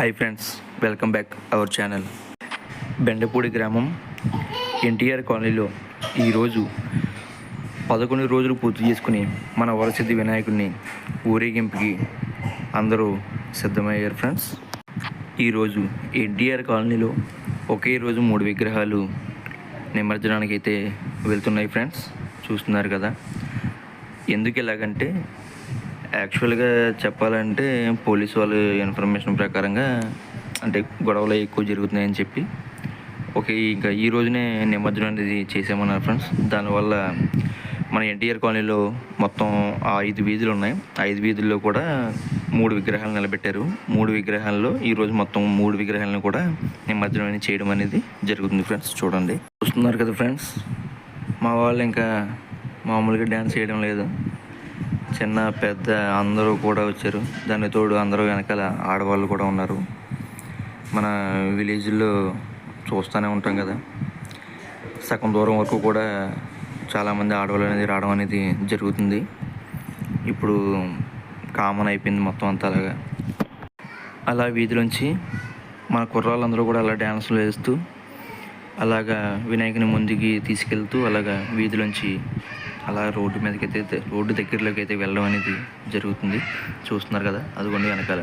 Hi friends, welcome back our channel. Bendapudi గ్రామం ఎన్టీఆర్ కాలనీలో ఈరోజు 11 రోజులు పూర్తి చేసుకుని మన వరసిద్ధి వినాయకుడిని ఊరేగింపుకి అందరూ సిద్ధమయ్యారు ఫ్రెండ్స్. ఈరోజు ఎన్టీఆర్ కాలనీలో ఒకే రోజు 3 విగ్రహాలు నిమజ్జనానికి అయితే వెళ్తున్నాయి ఫ్రెండ్స్. చూస్తున్నారు కదా. ఎందుకు ఇలాగంటే యాక్చువల్గా చెప్పాలంటే పోలీసు వాళ్ళ ఇన్ఫర్మేషన్ ప్రకారంగా అంటే గొడవలు ఎక్కువ జరుగుతున్నాయని చెప్పి ఇంకా ఈ రోజునే నిమజ్జనం అనేది చేసామన్నారు ఫ్రెండ్స్. దానివల్ల మన ఎన్టీఆర్ కాలనీలో మొత్తం 5 వీధులు ఉన్నాయి. 5 వీధుల్లో కూడా 3 విగ్రహాలు నిలబెట్టారు. 3 విగ్రహాల్లో ఈరోజు మొత్తం 3 విగ్రహాలను కూడా నిమజ్జనం అనేది చేయడం అనేది జరుగుతుంది ఫ్రెండ్స్. చూడండి, చూస్తున్నారు కదా ఫ్రెండ్స్. మా వాళ్ళు ఇంకా మామూలుగా డ్యాన్స్ చేయడం లేదు, చిన్న పెద్ద అందరూ కూడా వచ్చారు. దాని తోడు అందరూ వెనకాల ఆడవాళ్ళు కూడా ఉన్నారు. మన విలేజ్లో చూస్తూనే ఉంటాం కదా, సగం దూరం వరకు కూడా చాలామంది ఆడవాళ్ళు అనేది రావడం అనేది జరుగుతుంది. ఇప్పుడు కామన్ అయిపోయింది మొత్తం అంతా. అలా వీధిలోంచి మన కుర్రాళ్ళందరూ కూడా అలా డ్యాన్సులు వేస్తూ అలాగా వినాయకుని ముందుకి తీసుకెళ్తూ అలాగా వీధిలోంచి అలా రోడ్డు మీదకి అయితే రోడ్డు దగ్గరలోకి అయితే వెళ్ళడం అనేది జరుగుతుంది. చూస్తున్నారు కదా, అదిగోండి వెనకాల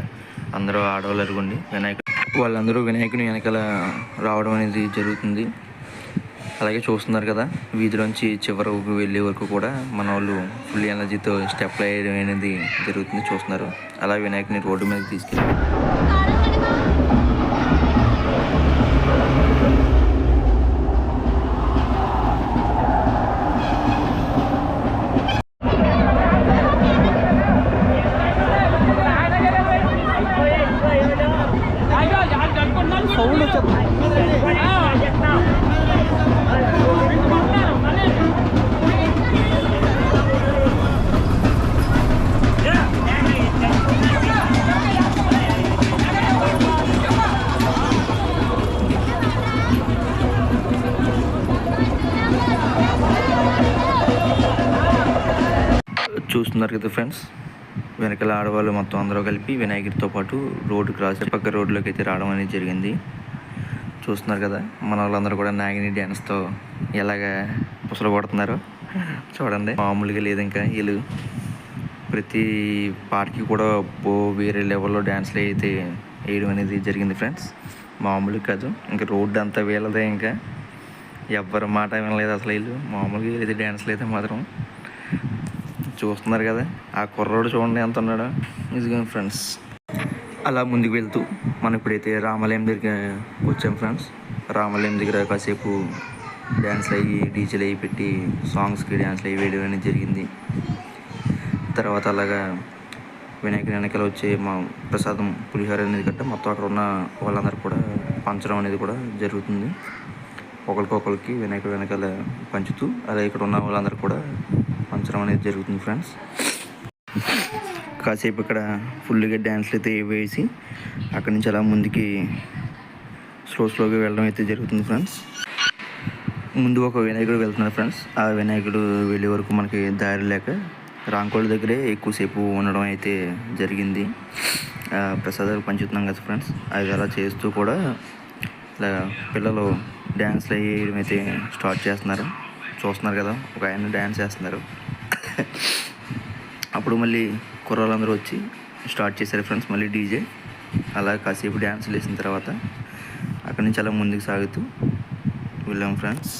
అందరూ ఆడవాళ్ళు అదిగోండి వాళ్ళందరూ వినాయకుని వెనకాల రావడం అనేది జరుగుతుంది. అలాగే చూస్తున్నారు కదా, వీధిలోంచి చివరకు వెళ్ళే వరకు కూడా మన వాళ్ళు ఫుల్ ఎనర్జీతో స్టెప్ వేయడం అనేది జరుగుతుంది. చూస్తున్నారు, అలా వినాయకుని రోడ్డు మీదకి తీసుకెళ్ళి చూస్తున్నారు కదా ఫ్రెండ్స్. వెనకాల ఆడవాళ్ళు మొత్తం అందరూ కలిపి వినాయకుడితో పాటు రోడ్డు క్రాస్ పక్క రోడ్లోకి అయితే రావడం అనేది జరిగింది. చూస్తున్నారు కదా, మన వాళ్ళందరూ కూడా నాగిని డ్యాన్స్తో ఎలాగా పుసలు కొడుతున్నారు చూడండి. మామూలుగా లేదు, ఇంకా వీళ్ళు ప్రతి పాటకి కూడా వేరే లెవెల్లో డ్యాన్స్లు అయితే వేయడం అనేది జరిగింది ఫ్రెండ్స్. మామూలుగా కాదు, ఇంకా రోడ్డు అంతా వీళ్ళదే, ఇంకా ఎవ్వరి మాట వినలేదు అసలు. వీళ్ళు మామూలుగా అయితే డ్యాన్స్లు అయితే మాత్రం చూస్తున్నారు కదా. ఆ కుర్రోడు చూడండి ఎంత ఉన్నాడో. నిజంగా ఫ్రెండ్స్, అలా ముందుకు వెళ్తూ మనం ఇప్పుడైతే రామాలయం దగ్గర వచ్చాం ఫ్రెండ్స్. రామాలయం దగ్గర కాసేపు డ్యాన్స్లు అయ్యి డీజేలు అయ్యి పెట్టి సాంగ్స్కి డ్యాన్స్లు అయ్యి వేయడం అనేది జరిగింది. తర్వాత అలాగా వినాయకుని వెనకాల వచ్చే మా ప్రసాదం పులిహోర అనేది గట్ట మొత్తం అక్కడ ఉన్న వాళ్ళందరూ కూడా పంచడం అనేది కూడా జరుగుతుంది. ఒకరికొకరికి వినాయకుడి వెనకాల పంచుతూ అలా ఇక్కడ ఉన్న వాళ్ళందరూ కూడా పంచడం అనేది జరుగుతుంది ఫ్రెండ్స్. కాసేపు ఇక్కడ ఫుల్గా డ్యాన్స్లు అయితే వేసి అక్కడి నుంచి అలా ముందుకి స్లోగా వెళ్ళడం అయితే జరుగుతుంది ఫ్రెండ్స్. ముందు ఒక వినాయకుడు వెళ్తున్నారు ఫ్రెండ్స్. ఆ వినాయకుడు వెళ్ళే వరకు మనకి దారి లేక రాంకోళ్ళ దగ్గరే ఎక్కువసేపు ఉండడం అయితే జరిగింది. ప్రసాదాలు పంచుతున్నాం కదా ఫ్రెండ్స్. అది అలా చేస్తూ కూడా ఇలా పిల్లలు డ్యాన్స్లు వేయడం అయితే స్టార్ట్ చేస్తున్నారు. చూస్తున్నారు కదా, ఒక ఆయన డ్యాన్స్ చేస్తున్నారు. అప్పుడు మళ్ళీ కుర్రాళ్ళందరూ వచ్చి స్టార్ట్ చేశారు ఫ్రెండ్స్ మళ్ళీ డీజే. అలా కాసేపు డ్యాన్స్లు వేసిన తర్వాత అక్కడి నుంచి అలా ముందుకు సాగుతూ వెళ్ళాం ఫ్రెండ్స్.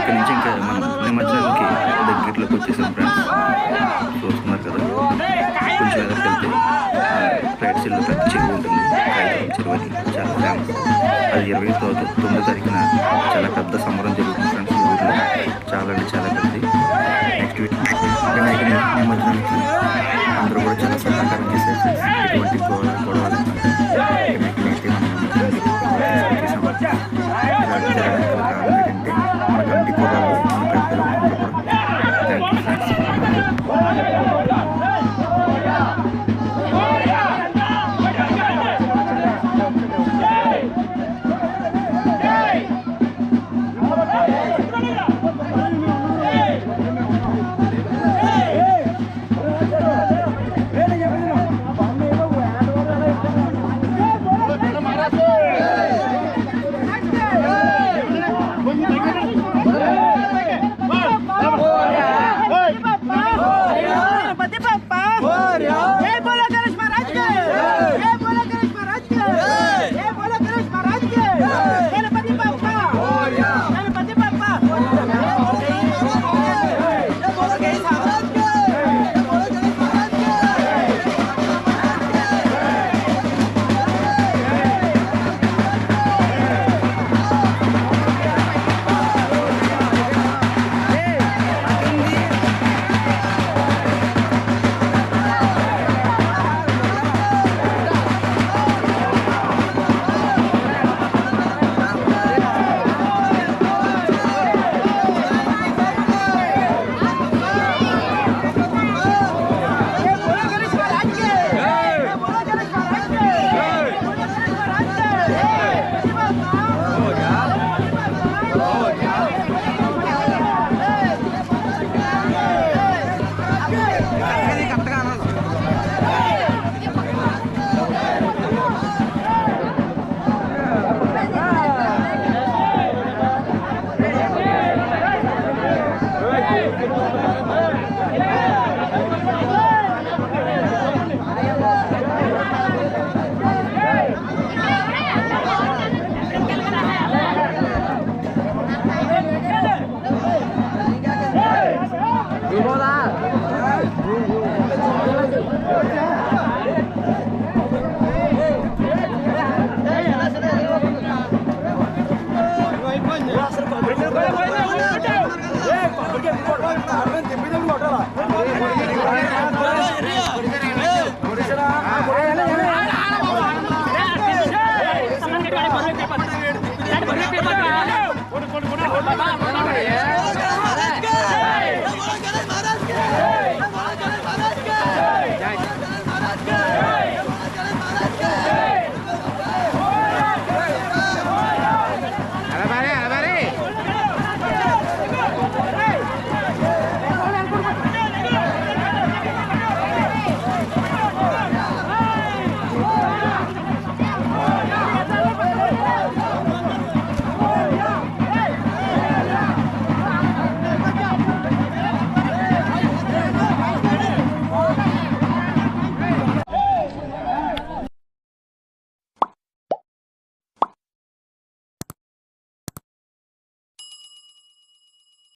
ఇక్కడ నుంచి ఇంకా మనం నిమజ్జనానికి దగ్గరలోకి వచ్చేసాం ఫ్రెండ్స్. చూస్తున్నారు కదా, కొంచెం ఎదురుకి వెళ్తే రైట్ సైడ్లో పెద్ద చెరువు ఉంటుంది. చెరువు అది చాలా ఫేమస్. అది 29 తారీఖున చాలా పెద్ద సంబరం జరుగుతుంది ఫ్రెండ్స్. ఈ ఊరిలో చాలా అంటే చాలా పెద్దది. నెక్స్ట్ వీక్ వినాయకుని నిమజ్జనానికి అందరూ కూడా చాలా సహకారం చేశారు ఫ్రెండ్స్. ఎటువంటి గొడవలు వినాయకుని అయితే మనం ఇలాంటి జరగడానికి కారణం ఏంటంటే మన కమిటీ కుర్రాళ్ళు, మన పెద్దలు అందరూ కూడా. Thank you friends. Yeah.